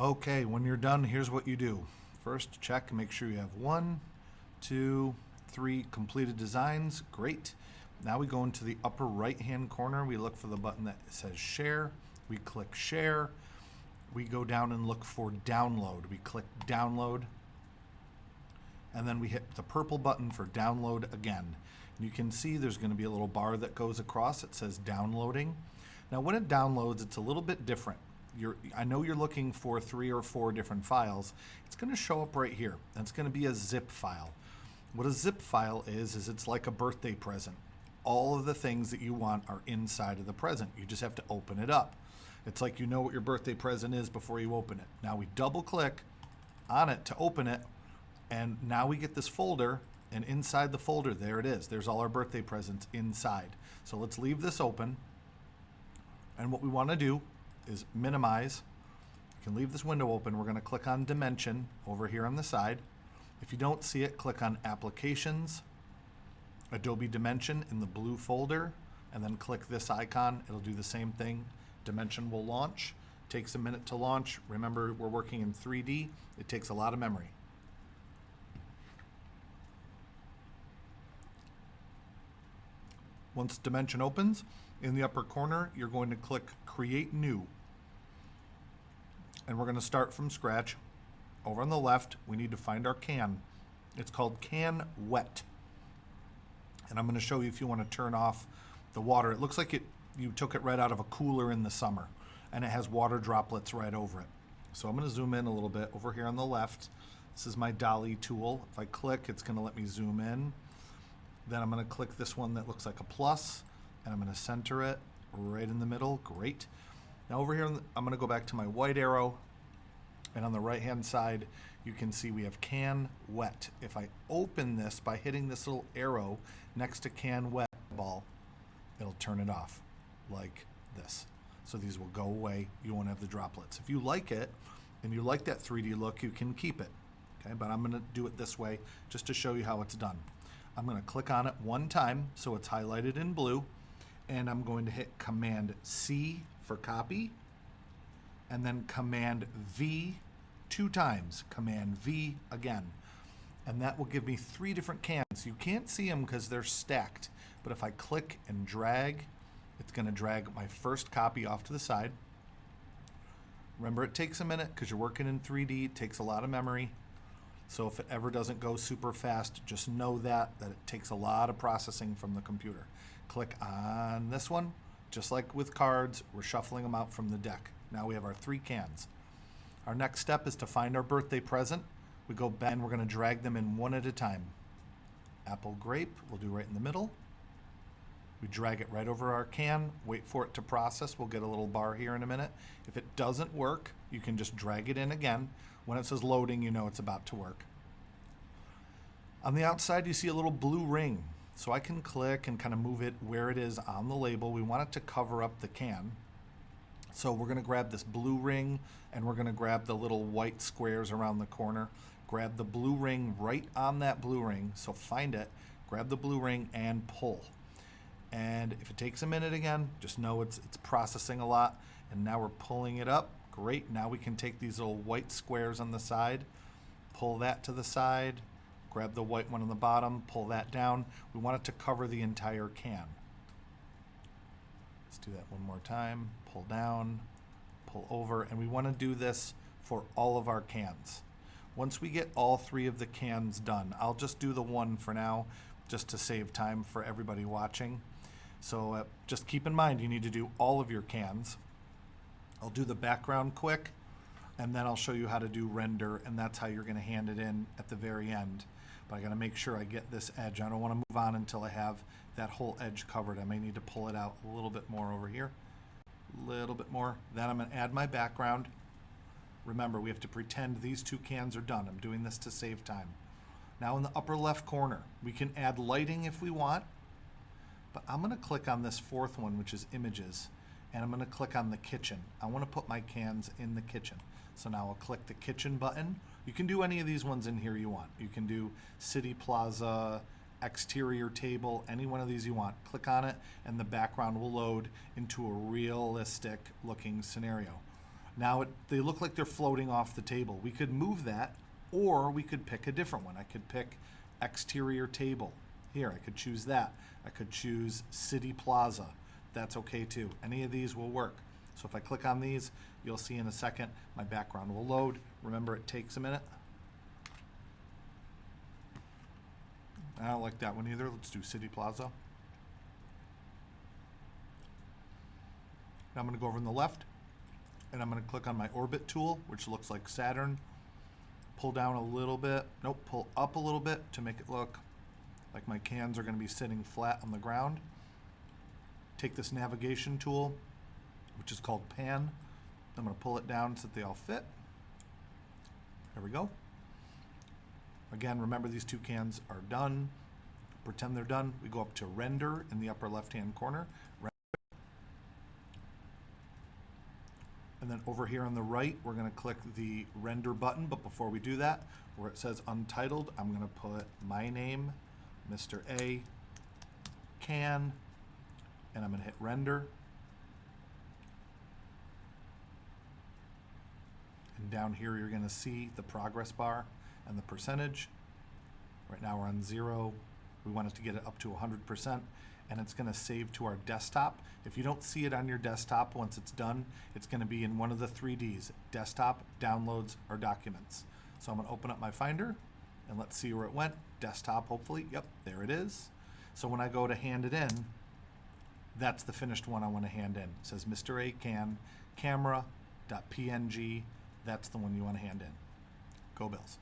Okay, when you're done, here's what you do. First, check, make sure you have 1, 2, 3 completed designs. Great. Now we go into the upper right-hand corner. We look for the button that says Share. We click Share. We go down and look for Download. We click Download. And then we hit the purple button for Download again. And you can see there's going to be a little bar that goes across. It says Downloading. Now when it downloads, it's a little bit different. I know you're looking for 3 or 4 different files. It's going to show up right here. And it's going to be a zip file. What a zip file is it's like a birthday present. All of the things that you want are inside of the present. You just have to open it up. It's like you know what your birthday present is before you open it. Now we double click on it to open it, and now we get this folder, and inside the folder, there it is. There's all our birthday presents inside. So let's leave this open. And what we want to do is minimize. You can leave this window open. We're going to click on Dimension over here on the side. If you don't see it, click on Applications, Adobe Dimension in the blue folder, and then click this icon. It'll do the same thing. Dimension will launch. Takes a minute to launch. Remember, we're working in 3D. It takes a lot of memory. Once Dimension opens, in the upper corner, you're going to click Create New. And we're going to start from scratch. Over on the left, we need to find our can. It's called Can Wet. And I'm going to show you if you want to turn off the water. It looks like you took it right out of a cooler in the summer, and it has water droplets right over it. So I'm going to zoom in a little bit over here on the left. This is my dolly tool. If I click, it's going to let me zoom in. Then I'm going to click this one that looks like a plus, and I'm going to center it right in the middle. Great. Now over here, I'm going to go back to my white arrow, and on the right-hand side, you can see we have Can Wet. If I open this by hitting this little arrow next to Can Wet ball, it'll turn it off like this. So these will go away. You won't have the droplets. If you like it and you like that 3D look, you can keep it. Okay, but I'm going to do it this way just to show you how it's done. I'm going to click on it one time so it's highlighted in blue, and I'm going to hit Command C for copy, and then Command V 2 times, Command V again. And that will give me 3 different cans. You can't see them because they're stacked, but if I click and drag, it's going to drag my first copy off to the side. Remember, it takes a minute because you're working in 3D. It takes a lot of memory. So if it ever doesn't go super fast, just know that it takes a lot of processing from the computer. Click on this one. Just like with cards, we're shuffling them out from the deck. Now we have our 3 cans. Our next step is to find our birthday present. We go back and we're going to drag them in one at a time. Apple grape, we'll do right in the middle. We drag it right over our can, wait for it to process. We'll get a little bar here in a minute. If it doesn't work, you can just drag it in again. When it says loading, you know it's about to work. On the outside, you see a little blue ring. So I can click and kind of move it where it is on the label. We want it to cover up the can. So we're going to grab this blue ring, and we're going to grab the little white squares around the corner. Grab the blue ring right on that blue ring. So find it, grab the blue ring, and pull. And if it takes a minute again, just know it's processing a lot. And now we're pulling it up. Great. Now we can take these little white squares on the side, pull that to the side, grab the white one on the bottom, pull that down. We want it to cover the entire can. Let's do that one more time. Pull down, pull over, and we want to do this for all of our cans. Once we get all 3 of the cans done, I'll just do the one for now, just to save time for everybody watching. So just keep in mind, you need to do all of your cans. I'll do the background quick, and then I'll show you how to do render, and that's how you're going to hand it in at the very end. But I got to make sure I get this edge. I don't want to move on until I have that whole edge covered. I may need to pull it out a little bit more over here. A little bit more. Then I'm going to add my background. Remember, we have to pretend these 2 cans are done. I'm doing this to save time. Now in the upper left corner, we can add lighting if we want, but I'm going to click on this 4th one, which is images, and I'm going to click on the kitchen. I want to put my cans in the kitchen. So now I'll click the kitchen button. You can do any of these ones in here you want. You can do city plaza, exterior table, any one of these you want. Click on it, and the background will load into a realistic looking scenario. Now they look like they're floating off the table. We could move that, or we could pick a different one. I could pick exterior table. Here, I could choose that. I could choose City Plaza. That's okay too. Any of these will work. So if I click on these, you'll see in a second my background will load. Remember, it takes a minute. I don't like that one either. Let's do City Plaza. Now I'm going to go over on the left, and I'm going to click on my orbit tool, which looks like Saturn. Pull down a little bit. Nope, pull up a little bit to make it look like my cans are going to be sitting flat on the ground. Take this navigation tool, which is called Pan. I'm going to pull it down so that they all fit. There we go. Again, remember these two cans are done. Pretend they're done. We go up to Render in the upper left-hand corner. And then over here on the right, we're going to click the Render button. But before we do that, where it says Untitled, I'm going to put my name, Mr. A, Can, and I'm going to hit Render. And down here, you're going to see the progress bar and the percentage. Right now we're on 0. We want it to get it up to 100%, and it's going to save to our desktop. If you don't see it on your desktop once it's done, it's going to be in one of the 3Ds, desktop, downloads, or documents. So I'm going to open up my Finder, and let's see where it went. Desktop, hopefully. Yep, there it is. So when I go to hand it in, that's the finished one I want to hand in. It says Mr. A Can, camera.png. That's the one you want to hand in. Go Bills.